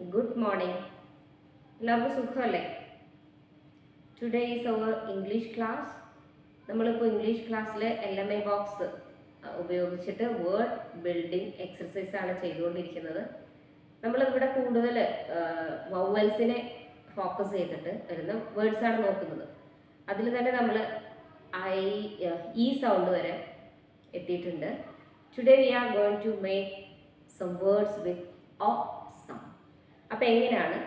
Good morning. എല്ലാവർക്കും സുഖമല്ലേ? Today is our English class. നമ്മളിപ്പോൾ ഇംഗ്ലീഷ് ക്ലാസ്സിൽ LMA ബോക്സ് ഉപയോഗിച്ചിട്ട് വേർഡ് ബിൽഡിംഗ് എക്സർസൈസ് ആണ് ചെയ്തുകൊണ്ടിരിക്കുന്നത്. നമ്മളിവിടെ കൂടുതൽ വൗവൽസിനെ ഫോക്കസ് ചെയ്തിട്ട് വരുന്ന വേർഡ്സ് ആണ് നോക്കുന്നത്. അതിൽ തന്നെ നമ്മൾ ഈ സൗണ്ട് വരെ എത്തിയിട്ടുണ്ട്. Today we are going to make some words with o sound. അപ്പോൾ എങ്ങനെയാണ്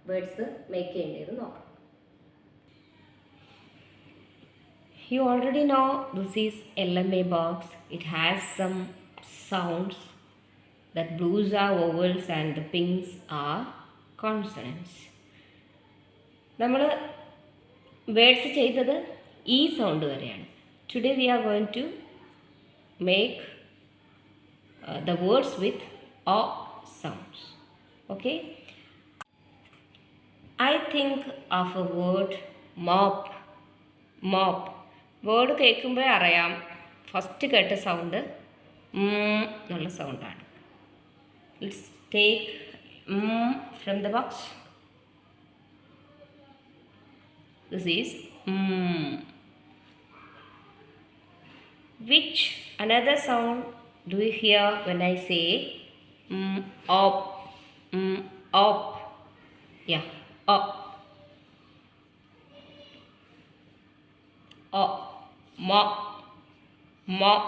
വേർഡ്സ് മേക്ക് ചെയ്യേണ്ടത് നോക്കാം. You already know this is LMA box. It has some sounds. That blues are vowels and the pinks are consonants. നമ്മൾ words ചെയ്തത് ഈ sound വരെയാണ്. Today we are going to make the words with o sounds. Okay? I think of a word mop. Mop. Word കേൾക്കുമ്പോൾ അറിയാം first കേട്ട sound എന്നുള്ള സൗണ്ടാണ്. Let's take from the box. This is which another sound do you hear when I say op? Op. Yeah, op. Op. Mop. Mop.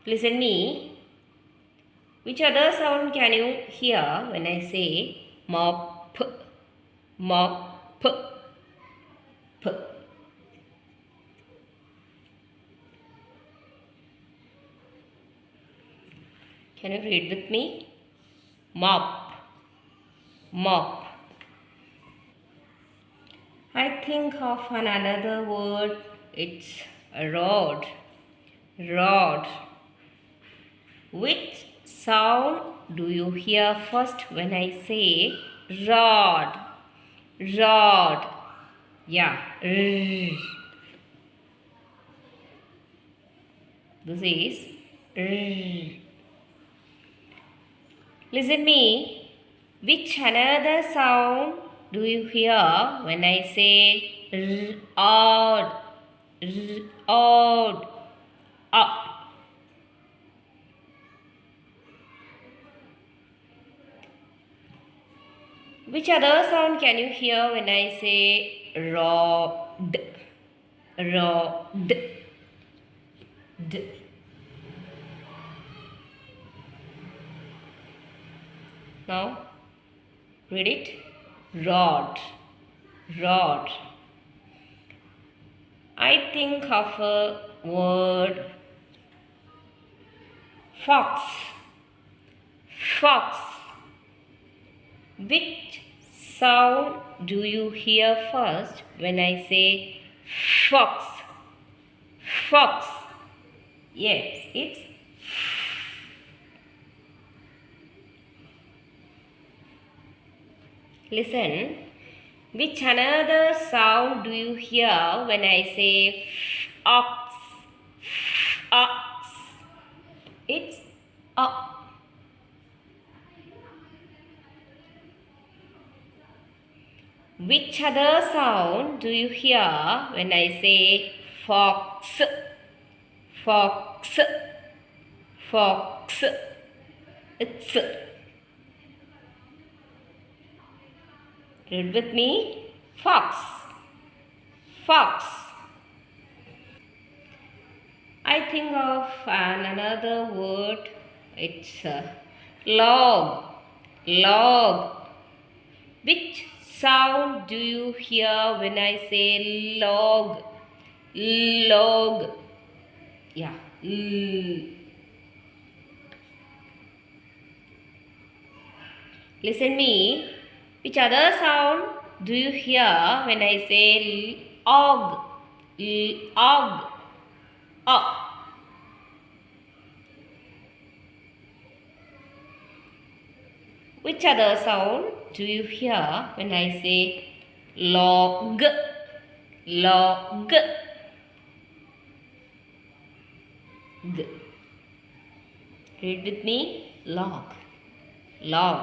Listen me. Which other sound can you hear when I say mop? Mop. P. Can you read with me? Mop. Mop. I think of another word. It's a rod. Rod. Which sound do you hear first when I say rod? Rod. Yeah. R. This is R. Listen me. Which another sound do you hear when I say odd? Odd. Up. Which other sound can you hear when I say rod? Rod. D. Now read it. Rod. Rod. I think of a word fox. Fox. Which sound do you hear first when I say fox? Fox. Yes, it's listen. Which another sound do you hear when I say ox? Ox. It's ox. Which other sound do you hear when I say fox? Fox. Fox. It's. Read with me. Fox. Fox. I think of another word. It's log. Log. Which sound do you hear when I say log? Log. Yeah. Listen me. Which other sound do you hear when I say og? Og. Og. Which other sound do you hear when I say log? Log. G. Read with me. Log. Log.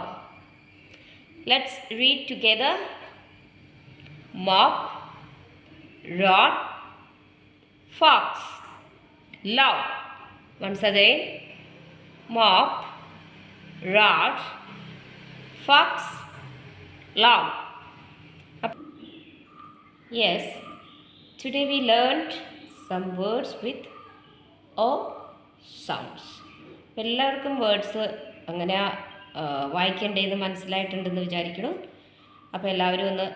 Let's read together. Mop, rod, fox, love. Once again. Mop, rod, fox, love. Yes, today we learned some words with O sounds. എല്ലാവർക്കും words അങ്ങനെ വായിക്കേണ്ടതെന്ന് മനസ്സിലായിട്ടുണ്ടെന്ന് വിചാരിക്കണം. അപ്പോൾ എല്ലാവരും ഒന്ന്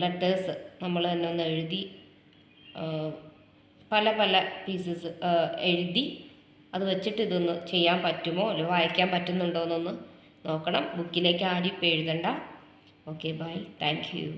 letters നമ്മൾ തന്നെ ഒന്ന് എഴുതി പല പല പീസസ് എഴുതി അത് വെച്ചിട്ട് ഇതൊന്ന് ചെയ്യാൻ പറ്റുമോ അല്ലെ വായിക്കാൻ പറ്റുന്നുണ്ടോ എന്നൊന്ന് നോക്കണം. ബുക്കിലേക്ക് ആരും ഇപ്പോൾ എഴുതണ്ട. Okay, bye, thank U.